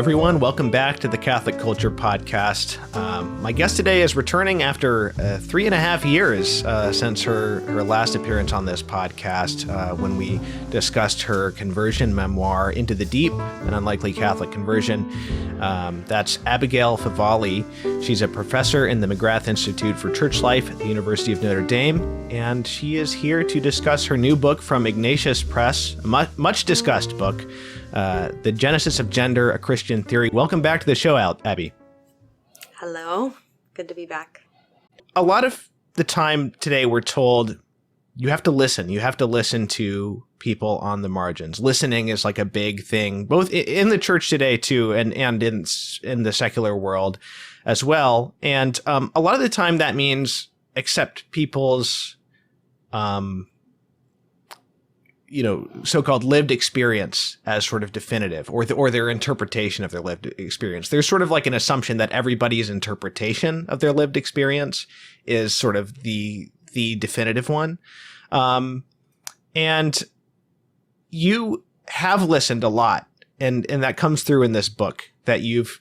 everyone. Welcome back to the Catholic Culture Podcast. My guest today is returning after 3.5 years since her last appearance on this podcast when we discussed her conversion memoir, Into the Deep, an Unlikely Catholic Conversion. That's Abigail Favale. She's a professor in the McGrath Institute for Church Life at the University of Notre Dame, and she is here to discuss her new book from Ignatius Press, a much discussed book, The Genesis of Gender, A Christian Theory. Welcome back to the show, Abby. Hello. Good to be back. A lot of the time today we're told you have to listen. You have to listen to people on the margins. Listening is like a big thing, both in the church today too, and in the secular world as well. And a lot of the time that means accept people's so-called lived experience as sort of definitive, or their interpretation of their lived experience. There's sort of like an assumption that everybody's interpretation of their lived experience is sort of the definitive one. And you have listened a lot, and that comes through in this book, that you've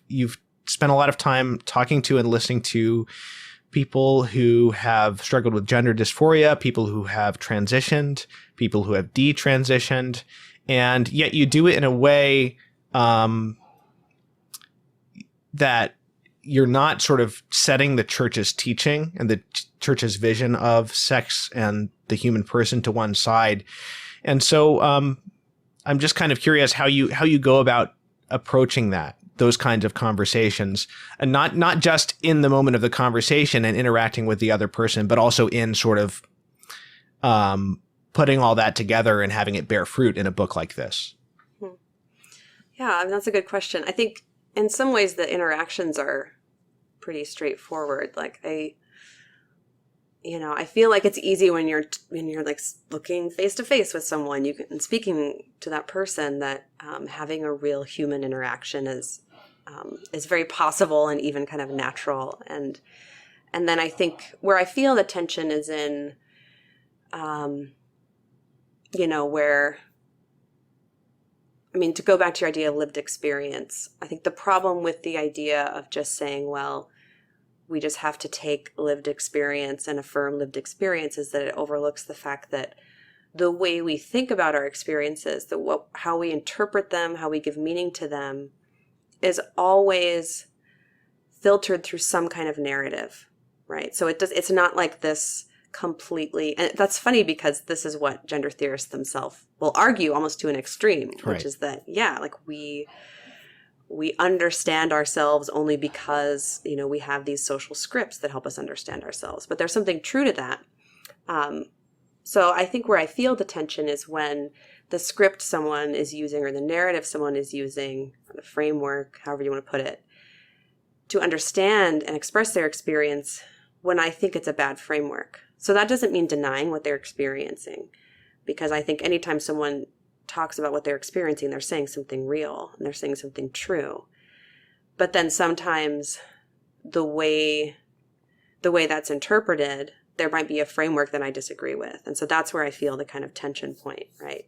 spent a lot of time talking to and listening to people who have struggled with gender dysphoria, people who have transitioned, people who have detransitioned, and yet you do it in a way that you're not sort of setting the church's teaching and the church's vision of sex and the human person to one side. And so I'm just kind of curious how you go about approaching those kinds of conversations, and not just in the moment of the conversation and interacting with the other person, but also in sort of putting all that together and having it bear fruit in a book like this. Yeah, that's a good question. I think in some ways the interactions are pretty straightforward. Like I feel like it's easy when you're like looking face to face with someone, and speaking to that person, that having a real human interaction is very possible and even kind of natural. And then I think where I feel the tension is in, where, to go back to your idea of lived experience, I think the problem with the idea of just saying, well, we just have to take lived experience and affirm lived experience, is that it overlooks the fact that the way we think about our experiences, how we interpret them, how we give meaning to them, is always filtered through some kind of narrative, right? So it's not like this completely, and that's funny because this is what gender theorists themselves will argue almost to an extreme, right, which is that, like we understand ourselves only because, we have these social scripts that help us understand ourselves. But there's something true to that. So I think where I feel the tension is when the script someone is using, or the narrative someone is using, or the framework, however you want to put it, to understand and express their experience, when I think it's a bad framework. So that doesn't mean denying what they're experiencing, because I think anytime someone talks about what they're experiencing, they're saying something real and they're saying something true. But then sometimes the way that's interpreted, there might be a framework that I disagree with. And so that's where I feel the kind of tension point, right?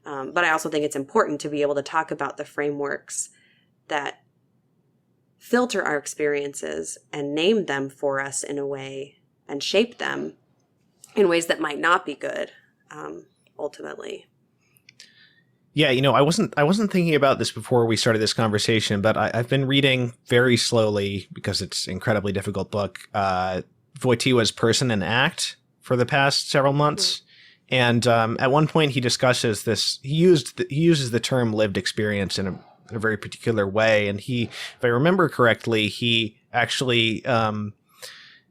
But I also think it's important to be able to talk about the frameworks that filter our experiences and name them for us in a way, and shape them in ways that might not be good, ultimately. Yeah, I wasn't thinking about this before we started this conversation, but I've been reading very slowly, because it's an incredibly difficult book, Wojtyła's Person and Act for the past several months. And at one point he discusses this. He uses the term lived experience in a very particular way. And if I remember correctly, he actually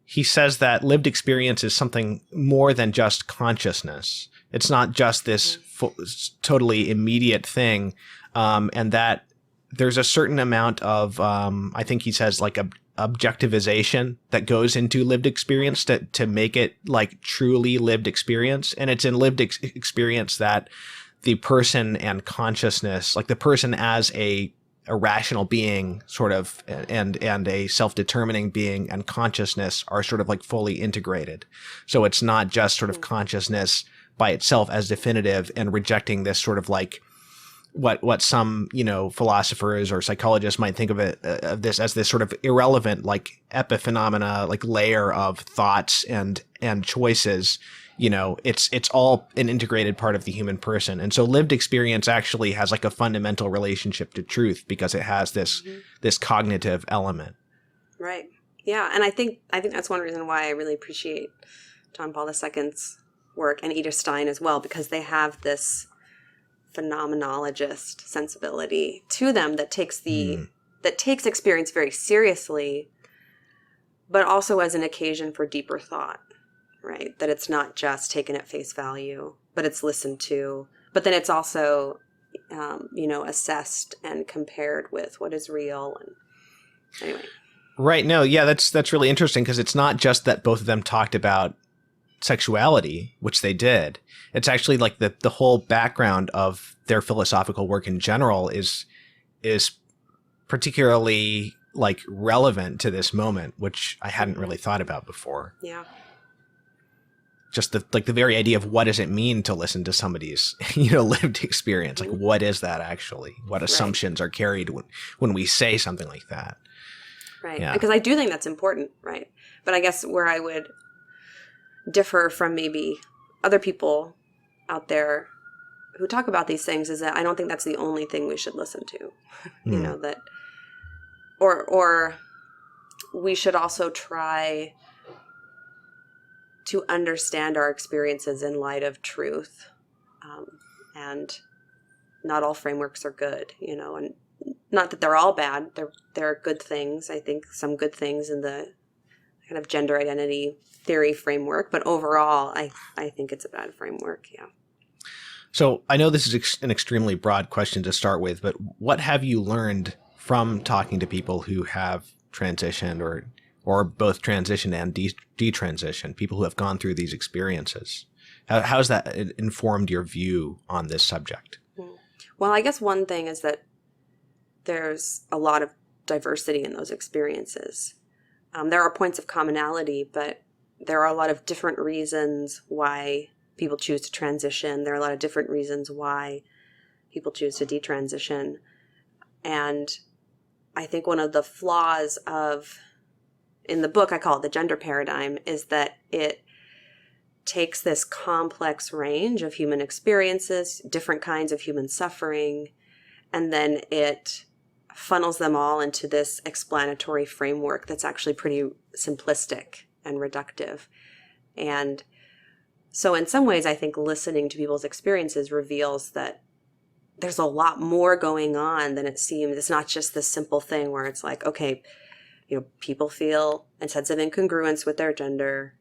he says that lived experience is something more than just consciousness. It's not just this totally immediate thing, and that there's a certain amount of, I think he says, like objectivization that goes into lived experience to make it like truly lived experience. And it's in lived experience that the person and consciousness, like the person as a rational being sort of, and a self-determining being, and consciousness are sort of like fully integrated. So it's not just sort of consciousness by itself as definitive and rejecting this sort of like what some, philosophers or psychologists might think of it, of this as this sort of irrelevant, like epiphenomena, like layer of thoughts and choices. It's all an integrated part of the human person. And so lived experience actually has like a fundamental relationship to truth because it has this cognitive element. Right. Yeah. And I think that's one reason why I really appreciate John Paul II's work, and Edith Stein as well, because they have this phenomenologist sensibility to them that takes experience very seriously, but also as an occasion for deeper thought, right? That it's not just taken at face value, but it's listened to, but then it's also, assessed and compared with what is real. And anyway. Right. No, yeah, that's really interesting because it's not just that both of them talked about sexuality, which they did. It's actually like the whole background of their philosophical work in general is particularly like relevant to this moment, which I hadn't really thought about before. Yeah. Just the very idea of what does it mean to listen to somebody's, lived experience? Like, what is that actually? What assumptions are carried when we say something like that? Right. Yeah. Because I do think that's important, right? But I guess where I would differ from maybe other people out there who talk about these things is that I don't think that's the only thing we should listen to. That or we should also try to understand our experiences in light of truth. And not all frameworks are good, and not that they're all bad. There are good things. I think some good things in the kind of gender identity theory framework, but overall, I think it's a bad framework. Yeah. So I know this is an extremely broad question to start with, but what have you learned from talking to people who have transitioned or both transitioned and detransitioned, people who have gone through these experiences? How has that informed your view on this subject? Well, I guess one thing is that there's a lot of diversity in those experiences. There are points of commonality, but there are a lot of different reasons why people choose to transition. There are a lot of different reasons why people choose to detransition. And I think one of the flaws in the book, I call it the gender paradigm, is that it takes this complex range of human experiences, different kinds of human suffering, and then it funnels them all into this explanatory framework that's actually pretty simplistic and reductive. And so in some ways, I think listening to people's experiences reveals that there's a lot more going on than it seems. It's not just this simple thing where it's like, okay, people feel a sense of incongruence with their gender.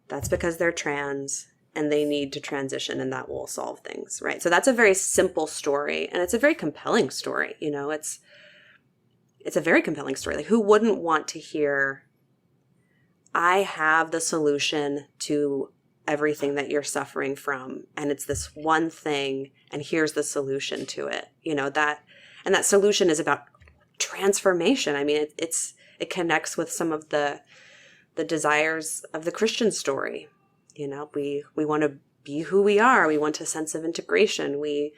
That's because they're trans and they need to transition, and that will solve things, right? So that's a very simple story, and it's a very compelling story. It's a very compelling story. Like, who wouldn't want to hear, I have the solution to everything that you're suffering from, and it's this one thing, and here's the solution to it. That solution is about transformation. I mean, it connects with some of the desires of the Christian story. We want to be who we are. We want a sense of integration. We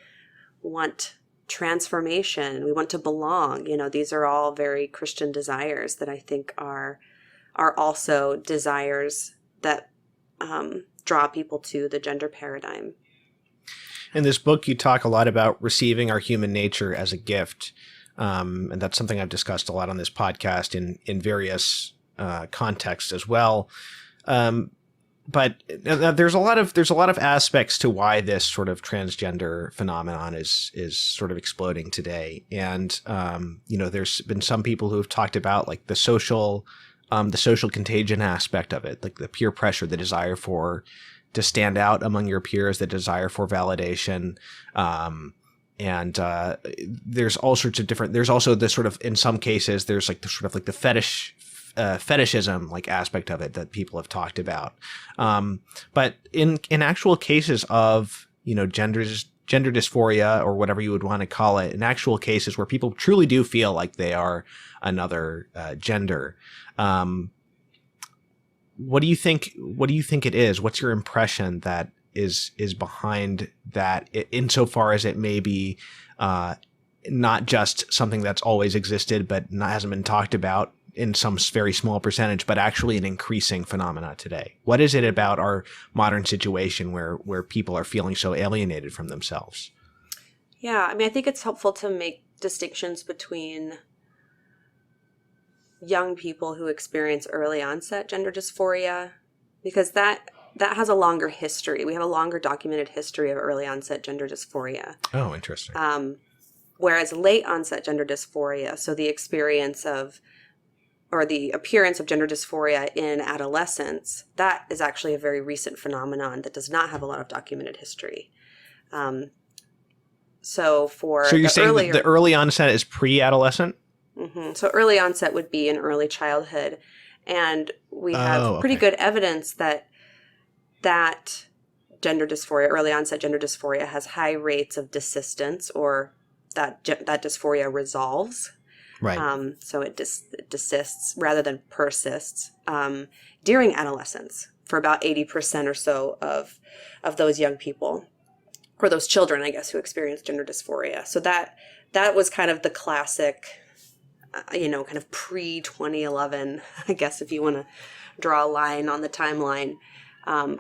want transformation. We want to belong. These are all very Christian desires that I think are also desires that draw people to the gender paradigm. In this book, you talk a lot about receiving our human nature as a gift. And that's something I've discussed a lot on this podcast in various contexts as well. But there's a lot of aspects to why this sort of transgender phenomenon is sort of exploding today. And, there's been some people who have talked about like the social contagion aspect of it, like the peer pressure, the desire to stand out among your peers, the desire for validation. And there's all sorts of different, there's also this sort of, in some cases, there's like the sort of like the fetishism like aspect of it that people have talked about. But in actual cases of, gender dysphoria or whatever you would want to call it, in actual cases where people truly do feel like they are another gender, what do you think it is? What's your impression that is behind that, insofar as it may be not just something that's always existed but hasn't been talked about in some very small percentage, but actually an increasing phenomena today? What is it about our modern situation where people are feeling so alienated from themselves? Yeah, I mean, I think it's helpful to make distinctions between young people who experience early onset gender dysphoria, because that has a longer history. We have a longer documented history of early onset gender dysphoria. Oh, interesting. Whereas late onset gender dysphoria, so the experience of or the appearance of gender dysphoria in adolescence, that is actually a very recent phenomenon that does not have a lot of documented history. So you're saying that the early onset is pre-adolescent? Mm-hmm. So early onset would be in early childhood. And we have pretty good evidence that gender dysphoria, early onset gender dysphoria, has high rates of desistance, or that dysphoria resolves. Right. So it desists rather than persists during adolescence for about 80% or so of those young people, or those children, I guess, who experience gender dysphoria. So that was kind of the classic, kind of pre-2011, I guess, if you want to draw a line on the timeline,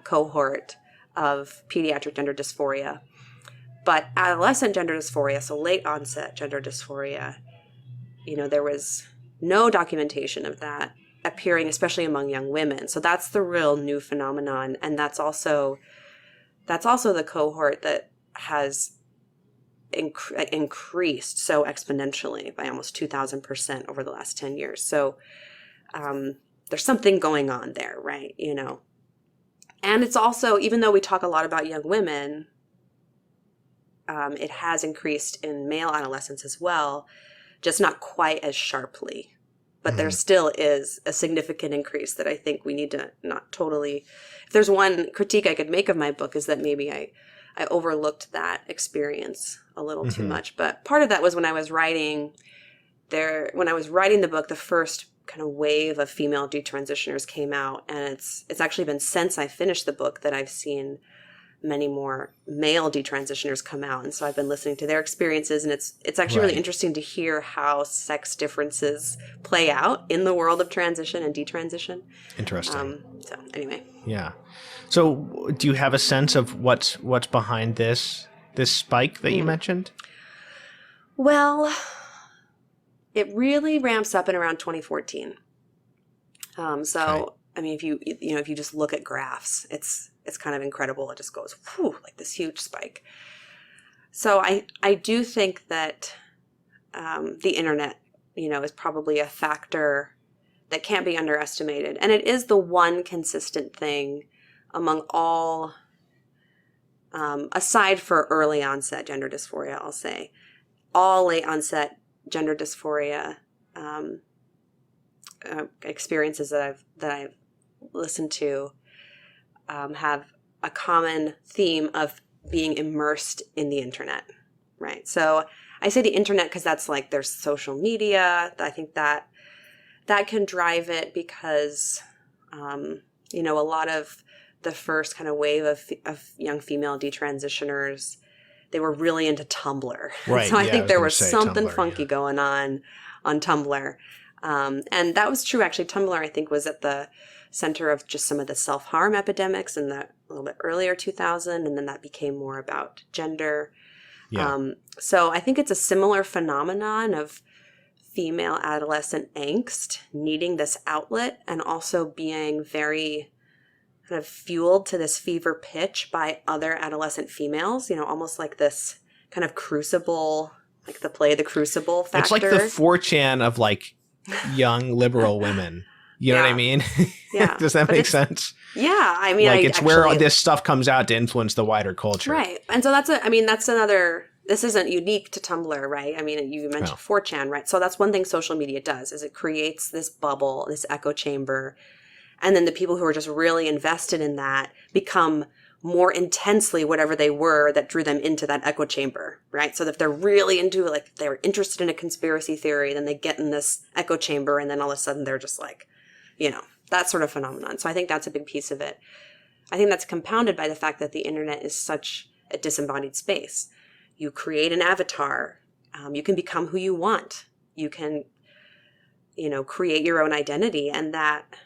cohort of pediatric gender dysphoria. But adolescent gender dysphoria, so late onset gender dysphoria, there was no documentation of that appearing, especially among young women. So that's the real new phenomenon. And that's also the cohort that has increased so exponentially by almost 2,000% over the last 10 years. So there's something going on there, right? And it's also, even though we talk a lot about young women, it has increased in male adolescents as well, just not quite as sharply. But there still is a significant increase that I think we need to not totally... If there's one critique I could make of my book, is that maybe I overlooked that experience a little too much. But part of that was when I was writing the book, the first kind of wave of female detransitioners came out. And it's actually been since I finished the book that I've seen many more male detransitioners come out. And so I've been listening to their experiences, and it's actually really interesting to hear how sex differences play out in the world of transition and detransition. Interesting. So anyway. Yeah. So do you have a sense of what's behind this spike that you mentioned? Well, it really ramps up in around 2014. Okay. I mean, if you just look at graphs, it's kind of incredible. It just goes whew, like this huge spike. So I do think that the internet, is probably a factor that can't be underestimated. And it is the one consistent thing among all, aside for early onset gender dysphoria, I'll say, all late onset gender dysphoria experiences that I've listened to have a common theme of being immersed in the internet, right? So I say the internet because that's like there's social media. I think that can drive it because, a lot of the first kind of wave of young female detransitioners, they were really into Tumblr. Right. So I think there was something Tumblr, funky going on Tumblr. And that was true, actually. Tumblr, I think, was at the center of just some of the self-harm epidemics in the little bit earlier 2000, and then that became more about gender. Yeah. So I think it's a similar phenomenon of female adolescent angst needing this outlet and also being very kind of fueled to this fever pitch by other adolescent females, almost like this kind of crucible, like the play The Crucible factor. It's like the 4chan of like young liberal women. You know what I mean? Yeah. Does that make sense? Yeah. I mean, like it's where this stuff comes out to influence the wider culture. Right. And so that's another, this isn't unique to Tumblr, right? I mean, you mentioned 4chan, right? So that's one thing social media does, is it creates this bubble, this echo chamber. And then the people who are just really invested in that become more intensely whatever they were that drew them into that echo chamber, right? So that if they're really into it, like they're interested in a conspiracy theory, then they get in this echo chamber, and then all of a sudden they're just like, that sort of phenomenon. So I think that's a big piece of it. I think that's compounded by the fact that the internet is such a disembodied space. You create an avatar. You can become who you want. You can, create your own identity, and that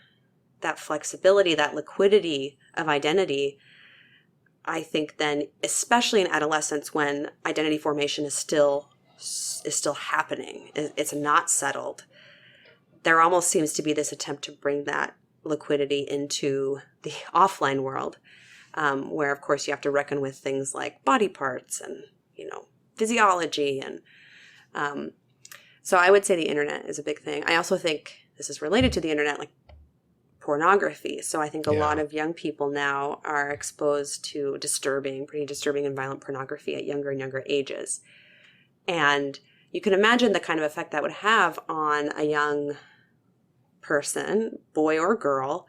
flexibility, that liquidity of identity, I think then, especially in adolescence when identity formation is still happening, it's not settled, there almost seems to be this attempt to bring that liquidity into the offline world, where of course you have to reckon with things like body parts and physiology, and so I would say the internet is a big thing. I also think this is related to the internet, like pornography. So I think a lot of young people now are exposed to pretty disturbing and violent pornography at younger and younger ages, and you can imagine the kind of effect that would have on a young person, boy or girl,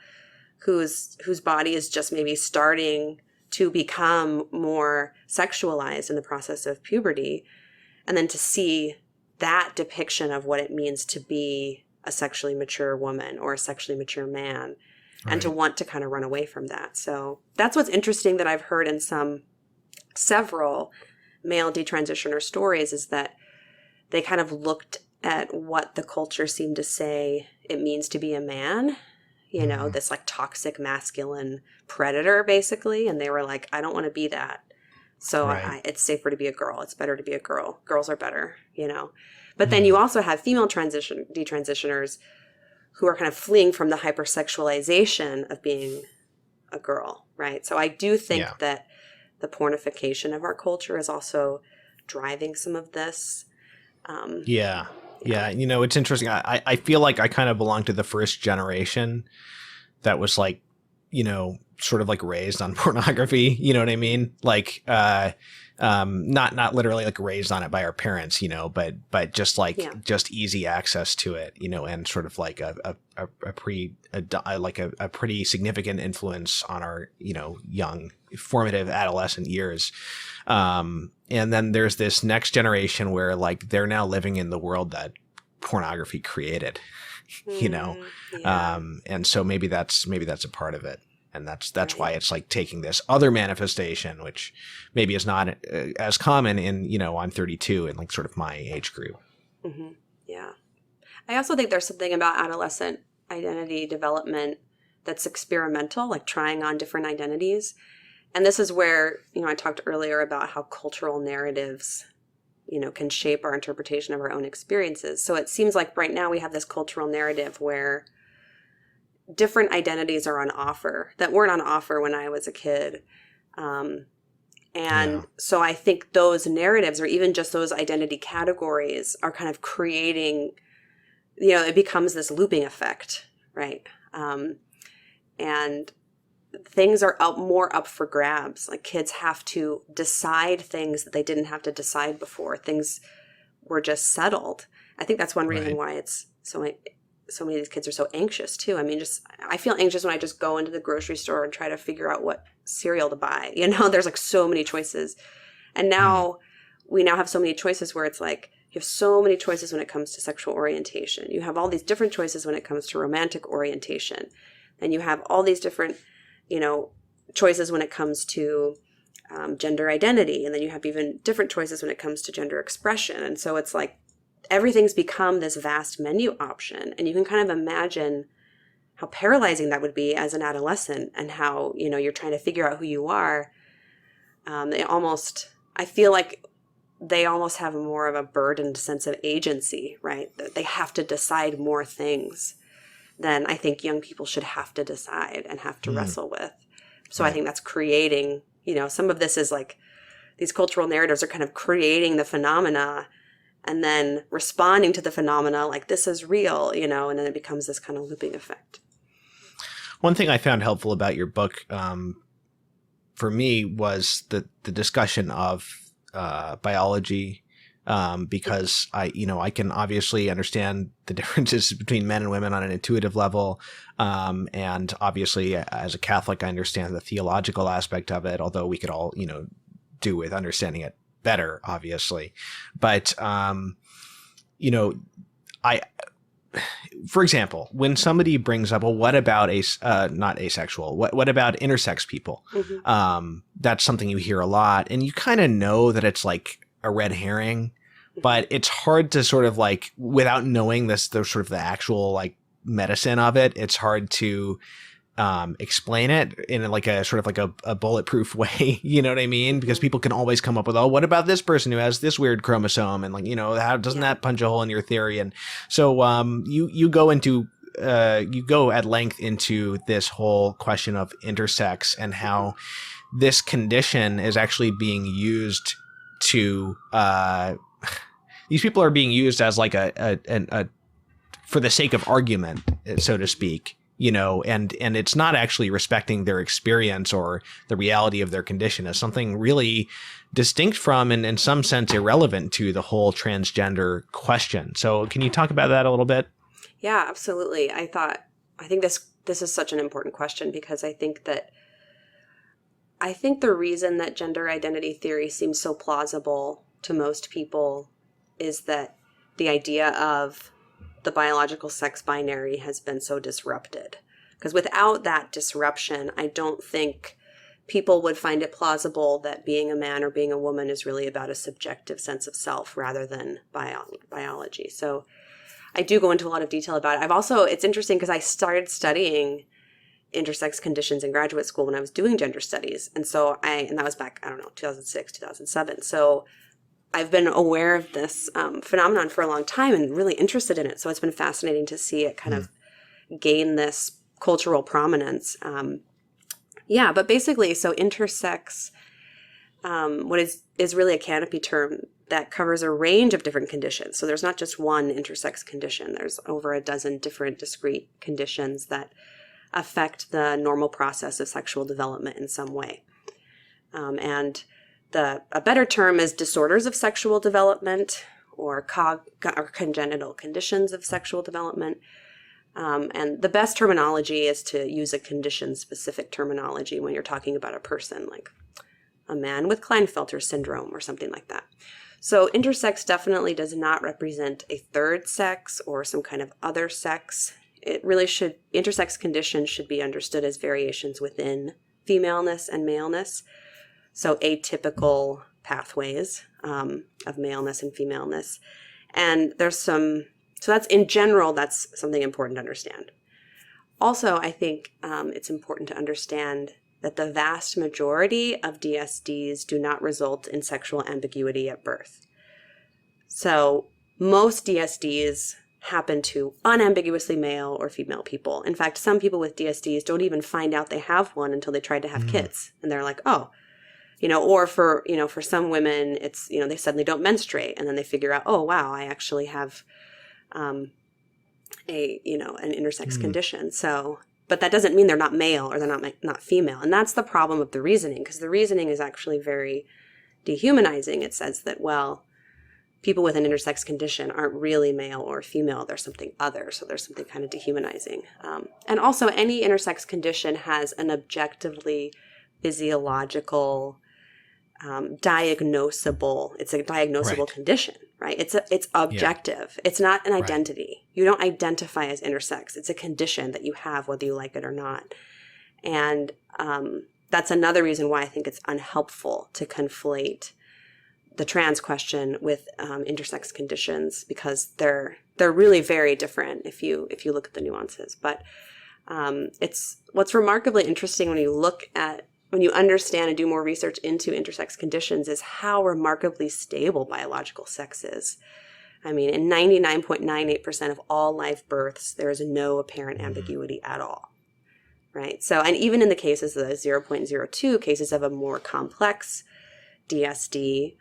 whose body is just maybe starting to become more sexualized in the process of puberty, and then to see that depiction of what it means to be a sexually mature woman or a sexually mature man, and to want to kind of run away from that. So that's what's interesting that I've heard in several male detransitioner stories, is that they kind of looked at what the culture seemed to say it means to be a man, this like toxic masculine predator basically. And they were like, I don't want to be that. So it's safer to be a girl. It's better to be a girl. Girls are better, But then you also have female detransitioners who are kind of fleeing from the hypersexualization of being a girl, right? So I do think that the pornification of our culture is also driving some of this. Yeah. It's interesting. I feel like I kind of belong to the first generation that was like, sort of like raised on pornography. You know what I mean? Like, not literally like raised on it by our parents, but just like just easy access to it, and sort of like a pretty significant influence on our, young formative adolescent years. And then there's this next generation where like they're now living in the world that pornography created, and so maybe that's a part of it. And that's why it's like taking this other manifestation, which maybe is not as common in, I'm 32 and like sort of my age group. Mm-hmm. Yeah. I also think there's something about adolescent identity development that's experimental, like trying on different identities. And this is where, I talked earlier about how cultural narratives, can shape our interpretation of our own experiences. So it seems like right now we have this cultural narrative where different identities are on offer that weren't on offer when I was a kid. So I think those narratives, or even just those identity categories, are kind of creating, it becomes this looping effect, right? And things are more up for grabs. Like kids have to decide things that they didn't have to decide before. Things were just settled. I think that's one reason why it's so many of these kids are so anxious too. I mean, I feel anxious when I just go into the grocery store and try to figure out what cereal to buy. There's like so many choices. And now we now have so many choices where it's like, you have so many choices when it comes to sexual orientation. You have all these different choices when it comes to romantic orientation. And you have all these different, choices when it comes to gender identity. And then you have even different choices when it comes to gender expression. And so it's like, everything's become this vast menu option, and you can kind of imagine how paralyzing that would be as an adolescent, and how, you're trying to figure out who you are. I feel like they almost have more of a burdened sense of agency, right? They have to decide more things than I think young people should have to decide and have to wrestle with. So I think that's creating, some of this is like these cultural narratives are kind of creating the phenomena and then responding to the phenomena like this is real, and then it becomes this kind of looping effect. One thing I found helpful about your book, for me, was the discussion of biology, because I can obviously understand the differences between men and women on an intuitive level, and obviously as a Catholic, I understand the theological aspect of it, although we could all do with understanding it better, obviously. But, I for example, when somebody brings up, well, what about not asexual? What about intersex people? Mm-hmm. That's something you hear a lot, and you kind of know that it's like a red herring, but it's hard to sort of like, without knowing the sort of the actual like medicine of it, it's hard to explain it in like a sort of like a bulletproof way. You know what I mean? Because people can always come up with, oh, what about this person who has this weird chromosome? And like, how doesn't that punch a hole in your theory? And so you go at length into this whole question of intersex and how this condition is actually being used to these people are being used as like a for the sake of argument, so to speak, and it's not actually respecting their experience or the reality of their condition as something really distinct from and in some sense irrelevant to the whole transgender question. So can you talk about that a little bit? Yeah, absolutely. I think this is such an important question, because I think the reason that gender identity theory seems so plausible to most people is that the idea of the biological sex binary has been so disrupted. Because without that disruption, I don't think people would find it plausible that being a man or being a woman is really about a subjective sense of self rather than biology. So I do go into a lot of detail about it. It's interesting because I started studying intersex conditions in graduate school when I was doing gender studies. And that was back, 2006, 2007. So I've been aware of this phenomenon for a long time and really interested in it. So it's been fascinating to see it kind of gain this cultural prominence. But basically, so intersex, what is really a canopy term that covers a range of different conditions. So there's not just one intersex condition. There's over a dozen different discrete conditions that affect the normal process of sexual development in some way. A better term is disorders of sexual development or congenital conditions of sexual development. And the best terminology is to use a condition-specific terminology when you're talking about a person, like a man with Klinefelter syndrome or something like that. So intersex definitely does not represent a third sex or some kind of other sex. Intersex conditions should be understood as variations within femaleness and maleness. So atypical pathways of maleness and femaleness. And that's something important to understand. Also, I think it's important to understand that the vast majority of DSDs do not result in sexual ambiguity at birth. So most DSDs happen to unambiguously male or female people. In fact, some people with DSDs don't even find out they have one until they try to have kids. And they're like, oh, or for some women, it's, they suddenly don't menstruate and then they figure out, oh, wow, I actually have an intersex condition. So, but that doesn't mean they're not male or they're not female. And that's the problem of the reasoning, because the reasoning is actually very dehumanizing. It says that, well, people with an intersex condition aren't really male or female. They're something other. So there's something kind of dehumanizing. And also any intersex condition has an objectively physiological diagnosable. It's a diagnosable condition, right? It's objective. Yeah. It's not an identity. Right. You don't identify as intersex. It's a condition that you have, whether you like it or not. And that's another reason why I think it's unhelpful to conflate the trans question with intersex conditions, because they're really very different if you look at the nuances. But it's what's remarkably interesting when you understand and do more research into intersex conditions is how remarkably stable biological sex is. I mean, in 99.98% of all live births, there is no apparent ambiguity at all, right? So, and even in the cases, the 0.02 cases of a more complex DSD,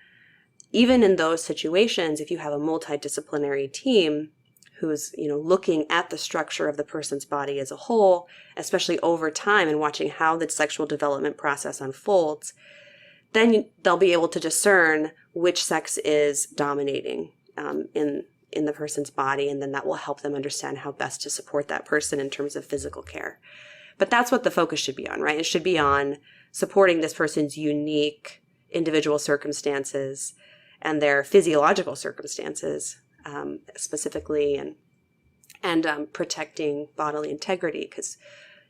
even in those situations, if you have a multidisciplinary team who's, looking at the structure of the person's body as a whole, especially over time and watching how the sexual development process unfolds, then they'll be able to discern which sex is dominating in the person's body, and then that will help them understand how best to support that person in terms of physical care. But that's what the focus should be on, right? It should be on supporting this person's unique individual circumstances and their physiological circumstances specifically, and protecting bodily integrity, because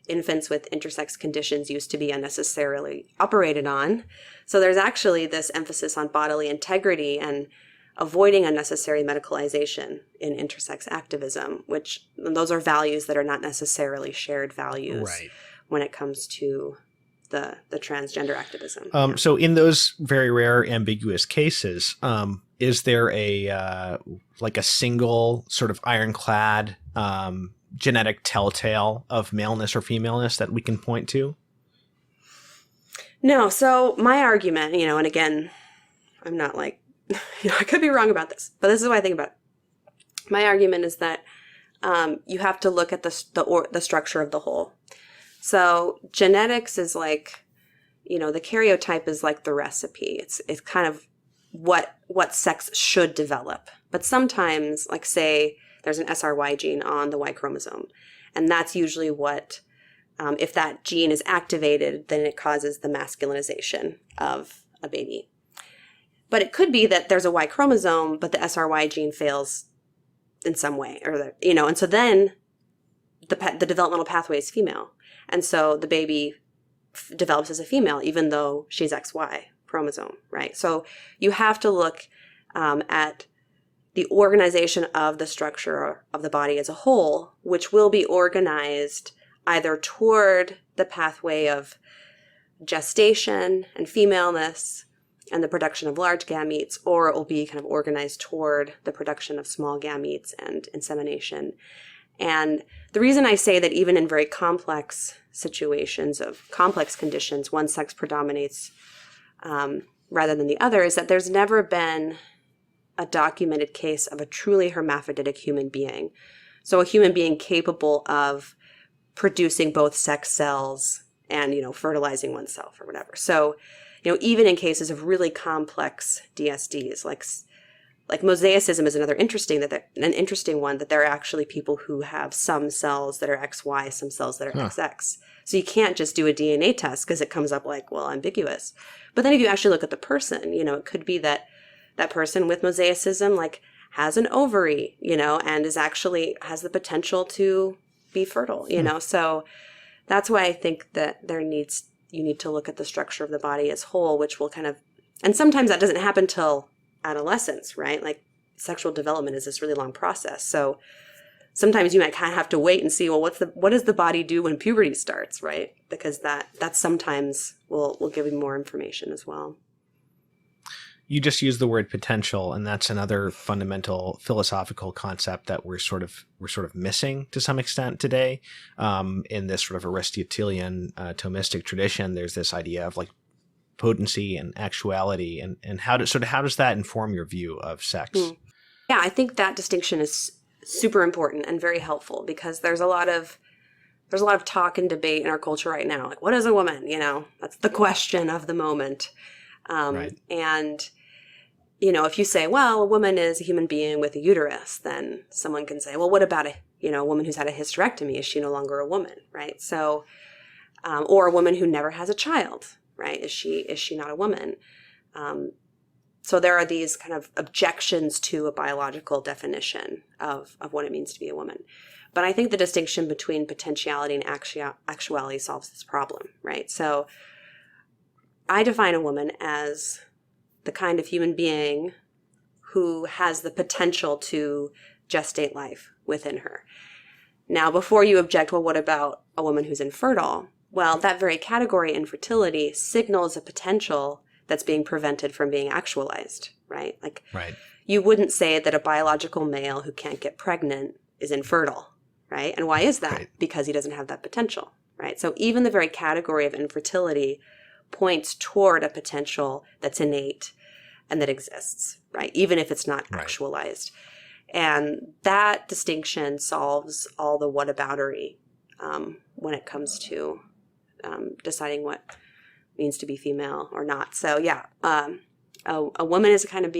infants with intersex conditions used to be unnecessarily operated on. So there's actually this emphasis on bodily integrity and avoiding unnecessary medicalization in intersex activism, which those are values that are not necessarily shared values when it comes to the transgender activism. So in those very rare ambiguous cases, is there a like a single sort of ironclad genetic telltale of maleness or femaleness that we can point to? No. So my argument, and again, I'm not like, I could be wrong about this, but this is what I think about it. My argument is that you have to look at the structure of the whole. So genetics is like, the karyotype is like the recipe. It's kind of what sex should develop. But sometimes, like say, there's an SRY gene on the Y chromosome, and that's usually what, if that gene is activated, then it causes the masculinization of a baby. But it could be that there's a Y chromosome, but the SRY gene fails in some way, and so then the developmental pathway is female. And so the baby develops as a female, even though she's XY chromosome, right? So you have to look at the organization of the structure of the body as a whole, which will be organized either toward the pathway of gestation and femaleness and the production of large gametes, or it will be kind of organized toward the production of small gametes and insemination. And the reason I say that even in very complex situations of complex conditions, one sex predominates rather than the other is that there's never been a documented case of a truly hermaphroditic human being. So a human being capable of producing both sex cells and, fertilizing oneself or whatever. So, even in cases of really complex DSDs, like mosaicism is another interesting one, that there are actually people who have some cells that are XY, some cells that are XX. So you can't just do a DNA test because it comes up like, ambiguous. But then if you actually look at the person, it could be that person with mosaicism has an ovary, and is has the potential to be fertile, So that's why I think that you need to look at the structure of the body as whole, which will and sometimes that doesn't happen till adolescence, right? Like sexual development is this really long process. So sometimes you might kind of have to wait and see, well, what does the body do when puberty starts, right? Because that sometimes will give you more information as well. You just used the word potential, and that's another fundamental philosophical concept that we're sort of missing to some extent today. In this sort of Aristotelian Thomistic tradition, there's this idea of like potency and actuality, and how does that inform your view of sex? Yeah, I think that distinction is super important and very helpful, because there's a lot of talk and debate in our culture right now. Like, what is a woman? That's the question of the moment. Right. And, if you say, well, a woman is a human being with a uterus, then someone can say, well, what about a woman who's had a hysterectomy? Is she no longer a woman? Right. So, or a woman who never has a child, right? Is she not a woman? So there are these kind of objections to a biological definition of what it means to be a woman. But I think the distinction between potentiality and actuality solves this problem, right? So I define a woman as the kind of human being who has the potential to gestate life within her. Now, before you object, well, what about a woman who's infertile? Well, that very category, infertility, signals a potential that's being prevented from being actualized, right? Right. You wouldn't say that a biological male who can't get pregnant is infertile, right? And why is that? Right. Because he doesn't have that potential, right? So even the very category of infertility points toward a potential that's innate and that exists, right? Even if it's not actualized. And that distinction solves all the whataboutery when it comes to deciding what means to be female or not. So yeah, a woman is a kind of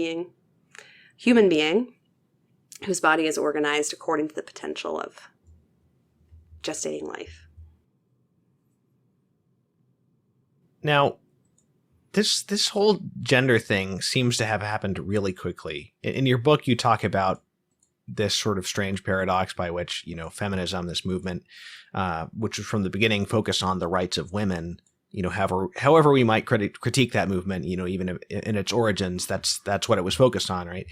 human being, whose body is organized according to the potential of gestating life. Now, this whole gender thing seems to have happened really quickly. In your book, you talk about this sort of strange paradox by which, you know, feminism, this movement, which was from the beginning focused on the rights of women, you know, however we might critique that movement, you know, even in its origins, that's what it was focused on, right?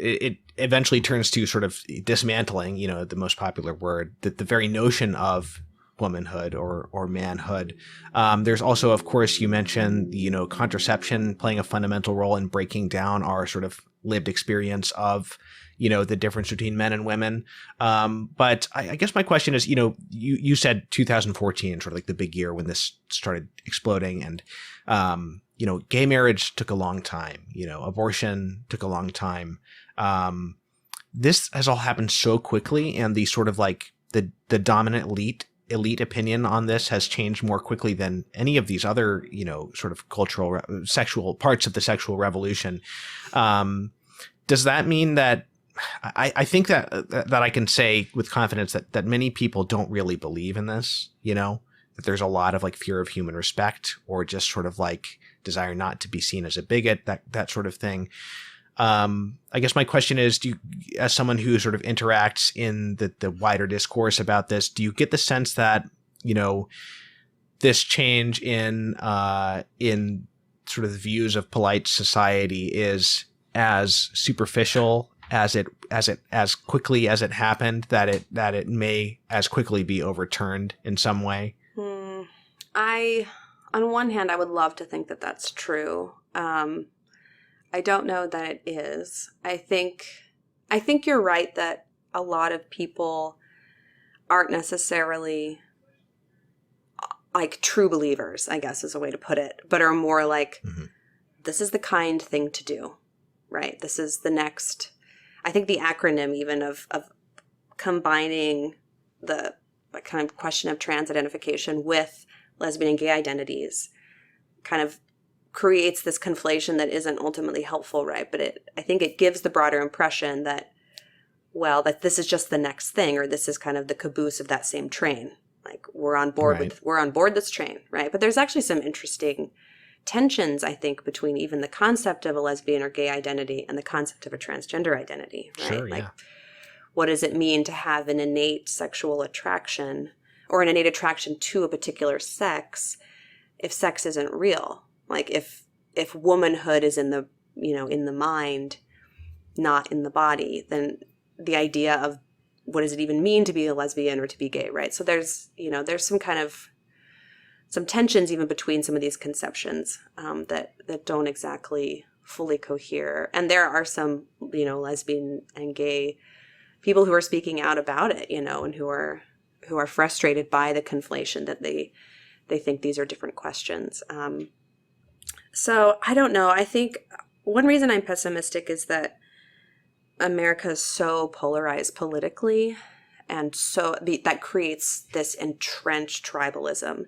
It eventually turns to sort of dismantling, you know, the most popular word, that the very notion of womanhood or manhood. There's also, of course, you mentioned, you know, contraception playing a fundamental role in breaking down our sort of lived experience of, you know, the difference between men and women. But I guess my question is, you know, you said 2014, sort of like the big year when this started exploding, and, you know, gay marriage took a long time, you know, abortion took a long time. This has all happened so quickly, and the sort of like the dominant elite opinion on this has changed more quickly than any of these other, you know, sort of cultural, sexual parts of the sexual revolution. Does that mean that I think that I can say with confidence that many people don't really believe in this, you know, that there's a lot of like fear of human respect, or just sort of like desire not to be seen as a bigot, that sort of thing. I guess my question is, do you, as someone who sort of interacts in the wider discourse about this, do you get the sense that, you know, this change in sort of the views of polite society is as superficial as quickly as it happened, that it may as quickly be overturned in some way? On one hand, I would love to think that that's true. I don't know that it is. I think you're right that a lot of people aren't necessarily like true believers, I guess is a way to put it, but are more like, this is the kind thing to do, right? This is the next, I think the acronym even of combining the kind of question of trans identification with lesbian and gay identities kind of creates this conflation that isn't ultimately helpful, right? But I think it gives the broader impression that, well, that this is just the next thing, or this is kind of the caboose of that same train. Like we're on board we're on board this train, right? But there's actually some interesting tensions, I think, between even the concept of a lesbian or gay identity and the concept of a transgender identity, right? Sure, yeah. Like, what does it mean to have an innate sexual attraction or an innate attraction to a particular sex if sex isn't real? Like if womanhood is in the, you know, in the mind, not in the body, then the idea of what does it even mean to be a lesbian or to be gay, right? So there's, you know, there's some kind of some tensions even between some of these conceptions that don't exactly fully cohere. And there are some, you know, lesbian and gay people who are speaking out about it, you know, and who are frustrated by the conflation that they think these are different questions. So I don't know. I think one reason I'm pessimistic is that America is so polarized politically, and so that creates this entrenched tribalism,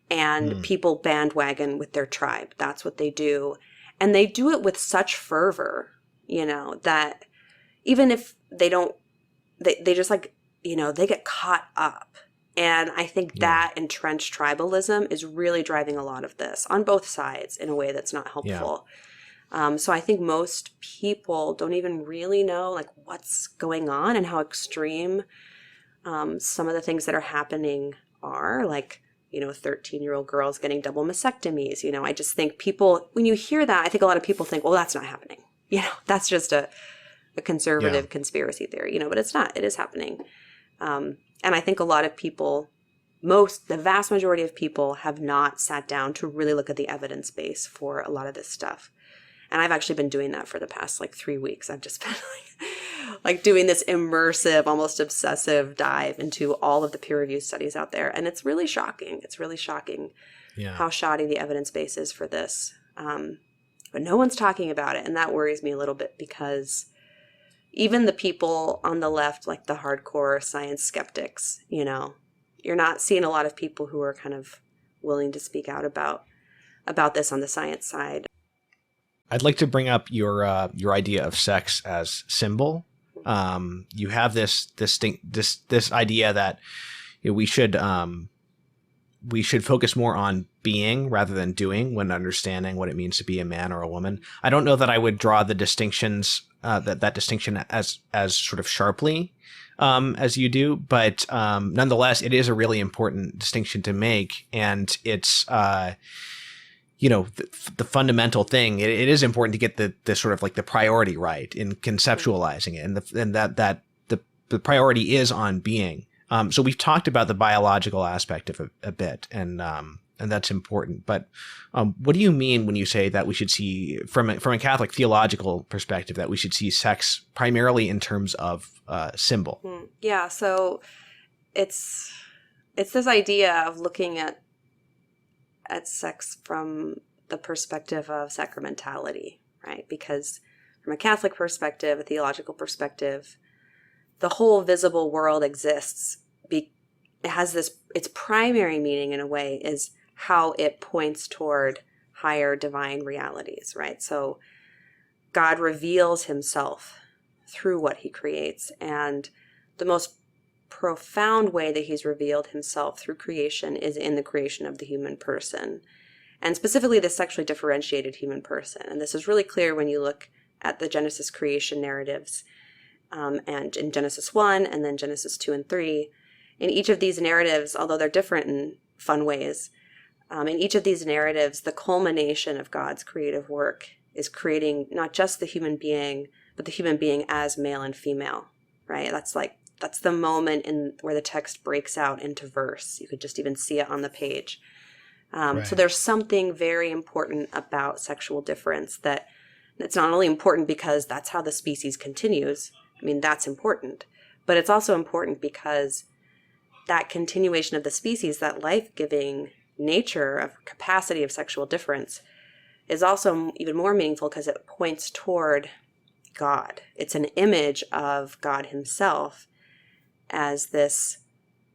and people bandwagon with their tribe. That's what they do. And they do it with such fervor, you know, that even if they don't, they just like, you know, they get caught up. And I think that entrenched tribalism is really driving a lot of this on both sides in a way that's not helpful. So I think most people don't even really know like what's going on and how extreme some of the things that are happening are. Like, you know, 13-year-old girls getting double mastectomies. You know, I just think people, when you hear that, I think a lot of people think, well, that's not happening. You know, that's just a conservative conspiracy theory, you know, but it's not. It is happening. And I think a lot of people, the vast majority of people have not sat down to really look at the evidence base for a lot of this stuff. And I've actually been doing that for the past like 3 weeks. I've just been like doing this immersive, almost obsessive dive into all of the peer-reviewed studies out there. And it's really shocking. It's really shocking how shoddy the evidence base is for this. But no one's talking about it. And that worries me a little bit, because even the people on the left, like the hardcore science skeptics, you know, you're not seeing a lot of people who are kind of willing to speak out about this on the science side. I'd like to bring up your idea of sex as symbol. You have this idea that, you know, we should we should focus more on being rather than doing when understanding what it means to be a man or a woman. I don't know that I would draw the distinctions, that distinction as sort of sharply as you do, but nonetheless, it is a really important distinction to make, and it's the fundamental thing. It is important to get the sort of like the priority right in conceptualizing it, and that the priority is on being. So we've talked about the biological aspect of a bit, and that's important. But what do you mean when you say that we should see, from a Catholic theological perspective, that we should see sex primarily in terms of symbol? Yeah, so it's this idea of looking at sex from the perspective of sacramentality, right? Because from a Catholic perspective, a theological perspective, the whole visible world exists. It has its primary meaning in a way is how it points toward higher divine realities, right? So God reveals himself through what he creates. And the most profound way that he's revealed himself through creation is in the creation of the human person, and specifically the sexually differentiated human person. And this is really clear when you look at the Genesis creation narratives, and in Genesis 1 and then Genesis 2 and 3. In each of these narratives, although they're different in fun ways, in each of these narratives, the culmination of God's creative work is creating not just the human being, but the human being as male and female, right? That's the moment where the text breaks out into verse. You could just even see it on the page. Right. So there's something very important about sexual difference that it's not only important because that's how the species continues. I mean, that's important. But it's also important because that continuation of the species, that life-giving nature of capacity of sexual difference, is also even more meaningful because it points toward God. It's an image of God himself as this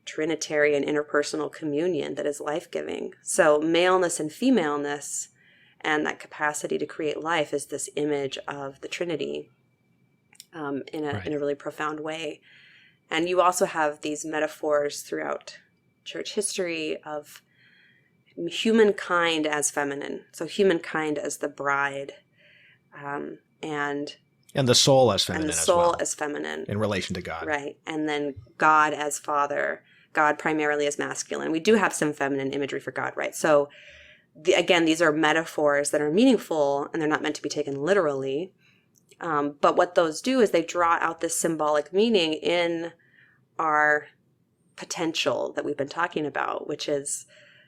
Trinitarian interpersonal communion that is life-giving. So maleness and femaleness and that capacity to create life is this image of the Trinity in a really profound way. And you also have these metaphors throughout church history of humankind as feminine. So humankind as the bride, and the soul as feminine, and the soul as well, as feminine in relation to God. Right. And then God as father, God primarily as masculine. We do have some feminine imagery for God, right? So again, these are metaphors that are meaningful and they're not meant to be taken literally. But what those do is they draw out this symbolic meaning in our potential that we've been talking about, which is,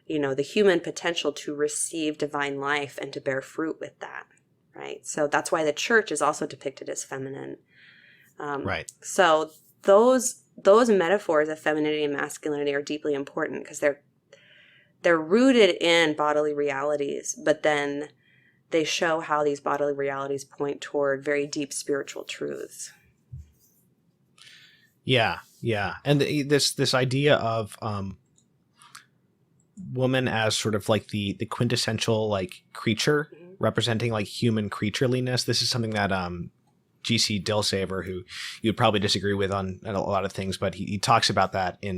the human potential to receive divine life and to bear fruit with that, right? So that's why the church is also depicted as feminine. Right. So those metaphors of femininity and masculinity are deeply important because they're rooted in bodily realities, but then they show how these bodily realities point toward very deep spiritual truths. Yeah. And this idea of woman as sort of like the quintessential like creature, representing like human creatureliness. This is something that G.C. Dilsaver, who you would probably disagree with on a lot of things, but he talks about that in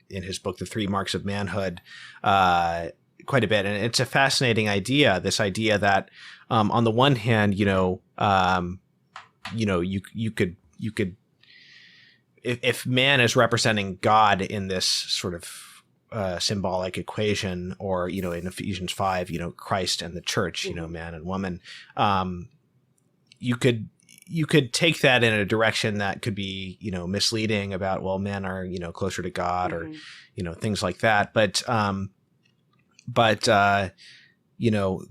his book, The 3 Marks of Manhood, quite a bit. And it's a fascinating idea, this idea that on the one hand, you could if man is representing God in this sort of symbolic equation, or, in Ephesians 5, Christ and the church, man and woman, you could take that in a direction that could be, misleading about, well, men are, closer to God, or, things like that. But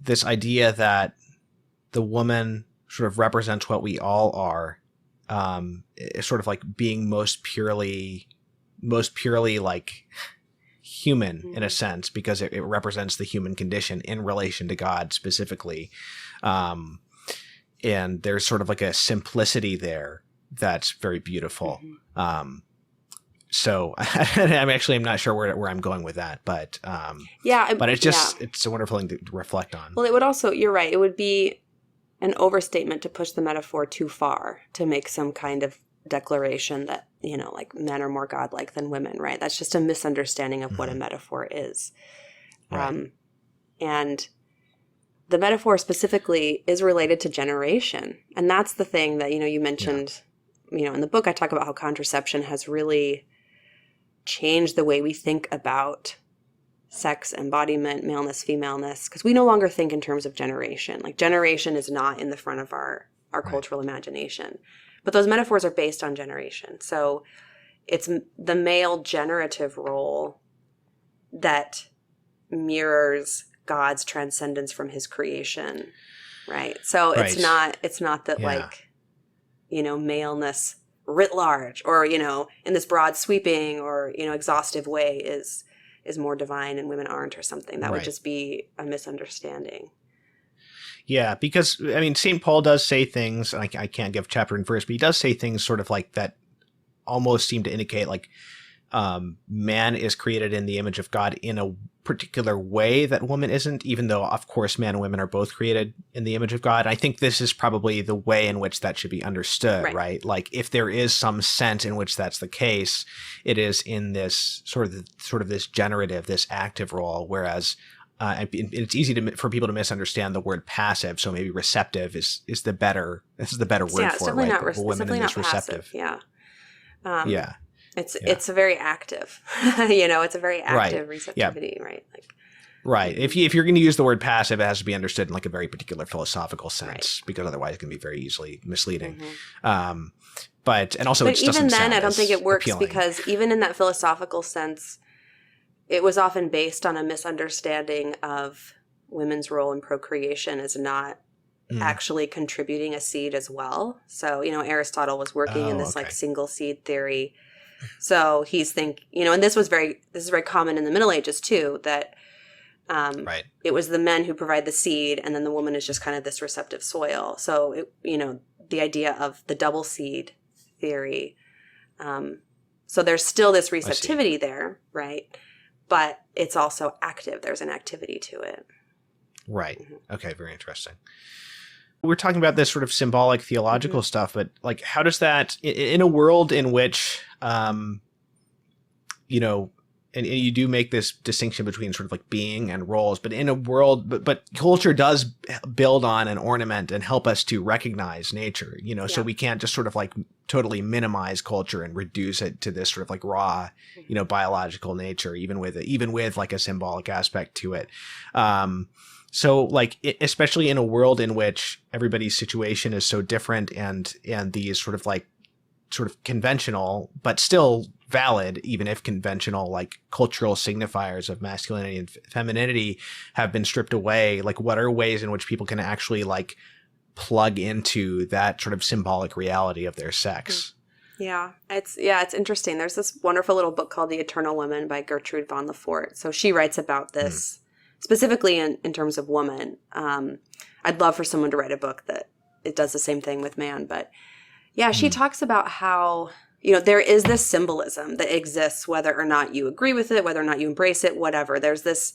this idea that the woman sort of represents what we all are, is sort of like being most purely like human in a sense, because it represents the human condition in relation to God specifically. And there's sort of like a simplicity there that's very beautiful. So I'm not sure where I'm going with that, but but it's a wonderful thing to reflect on. Well, it would also, you're right, it would be an overstatement to push the metaphor too far to make some kind of declaration that, like men are more godlike than women, right? That's just a misunderstanding of what a Mm-hmm. metaphor is. Right. And the metaphor specifically is related to generation. And that's the thing that, you mentioned, in the book, I talk about how contraception has really changed the way we think about sex, embodiment, maleness, femaleness, because we no longer think in terms of generation. Like generation is not in the front of our Right. cultural imagination. But those metaphors are based on generation. So it's the male generative role that mirrors God's transcendence from his creation, right? So Right. it's not that Yeah. like, maleness writ large or, in this broad sweeping or, exhaustive way is more divine and women aren't or something. That would Right. just be a misunderstanding. Yeah, because I mean, St. Paul does say things, and I can't give chapter and verse, but he does say things sort of like that almost seem to indicate like man is created in the image of God in a particular way that woman isn't, even though, of course, man and women are both created in the image of God. I think this is probably the way in which that should be understood, right? Like if there is some sense in which that's the case, it is in this sort of this generative, this active role, whereas it's easy for people to misunderstand the word passive. So maybe receptive is the better word it's for it, right? Definitely not, Women it's definitely in this not passive. receptive. Yeah. Yeah. It's a very active, it's a very active receptivity, right? Like, right. If you're going to use the word passive, it has to be understood in like a very particular philosophical sense, because otherwise it can be very easily misleading. Mm-hmm. But even then, I don't think it works appealing. because even in that philosophical sense, it was often based on a misunderstanding of women's role in procreation as not actually contributing a seed as well. So, Aristotle was working in this like single seed theory. So he's and this is very common in the Middle Ages too, that it was the men who provide the seed and then the woman is just kind of this receptive soil. So, the idea of the double seed theory. So there's still this receptivity there, right? But it's also active. There's an activity to it. Right. Okay. Very interesting. We're talking about this sort of symbolic theological stuff, but like, how does that in a world in which, and you do make this distinction between sort of like being and roles, but in a world, but culture does build on and ornament and help us to recognize nature, so we can't just sort of like totally minimize culture and reduce it to this sort of like raw, biological nature, even with like a symbolic aspect to it. So like, especially in a world in which everybody's situation is so different and these sort of conventional, but still valid, even if conventional, like cultural signifiers of masculinity and femininity have been stripped away. Like, what are ways in which people can actually like plug into that sort of symbolic reality of their sex? Yeah, it's interesting. There's this wonderful little book called The Eternal Woman by Gertrude von Lefort. So she writes about this specifically in terms of woman. I'd love for someone to write a book that it does the same thing with man, but yeah, she talks about how, there is this symbolism that exists, whether or not you agree with it, whether or not you embrace it, whatever. There's this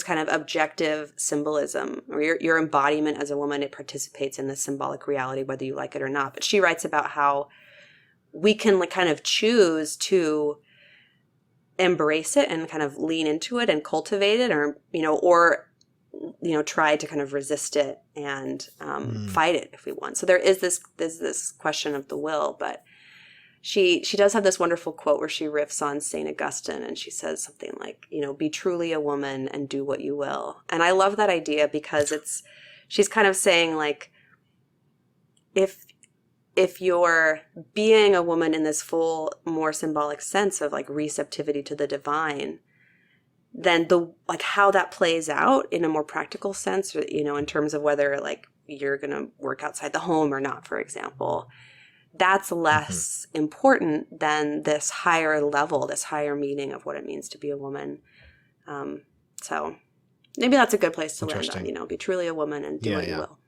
kind of objective symbolism, or your embodiment as a woman, it participates in this symbolic reality, whether you like it or not. But she writes about how we can like kind of choose to embrace it and kind of lean into it and cultivate it, or try to kind of resist it and fight it if we want. So there's this question of the will, but she does have this wonderful quote where she riffs on St. Augustine, and she says something like, be truly a woman and do what you will. And I love that idea because she's kind of saying like, if you're being a woman in this full, more symbolic sense of like receptivity to the divine, then how that plays out in a more practical sense, in terms of whether like you're going to work outside the home or not, for example, that's less important than this higher level, this higher meaning of what it means to be a woman. So maybe that's a good place to land on, be truly a woman and do what you will.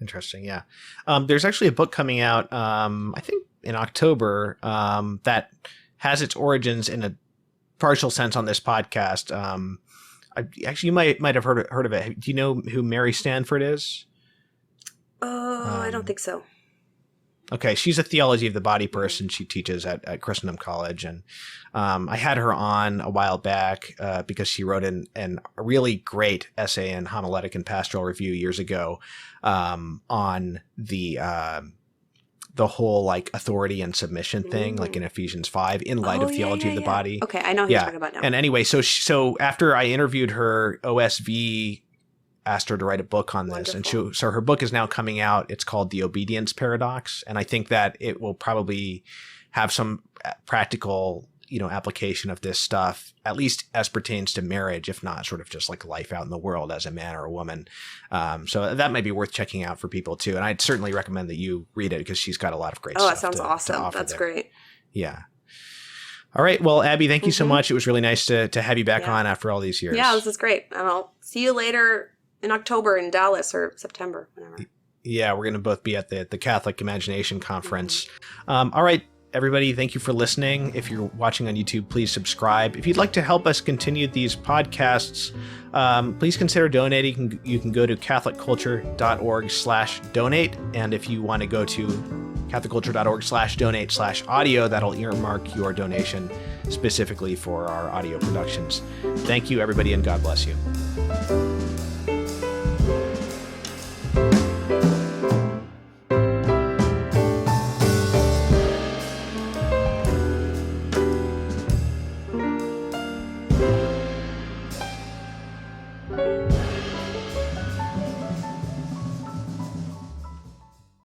Interesting. Yeah. There's actually a book coming out, I think in October, that has its origins in a partial sense on this podcast. You might have heard of it. Do you know who Mary Stanford is? Oh, I don't think so. Okay, she's a theology of the body person. She teaches at Christendom College, and I had her on a while back because she wrote a really great essay in Homiletic and Pastoral Review years ago on the whole like authority and submission thing, like in Ephesians 5, in light of theology of the body. Okay, I know who you're talking about now. And anyway, so after I interviewed her, OSV asked her to write a book on this. Wonderful. And so her book is now coming out. It's called The Obedience Paradox. And I think that it will probably have some practical, application of this stuff, at least as pertains to marriage, if not sort of just like life out in the world as a man or a woman. So that might be worth checking out for people too. And I'd certainly recommend that you read it because she's got a lot of great stuff. Oh, that sounds awesome. That's great. Yeah. All right. Well, Abby, thank you so much. It was really nice to have you back on after all these years. Yeah, this is great. And I'll see you later in October in Dallas or September, whenever. Yeah, we're going to both be at the Catholic Imagination Conference. All right, everybody, thank you for listening. If you're watching on YouTube, please subscribe. If you'd like to help us continue these podcasts, please consider donating. You can go to catholicculture.org/donate. And if you want to go to catholicculture.org/donate/audio, that'll earmark your donation specifically for our audio productions. Thank you, everybody, and God bless you.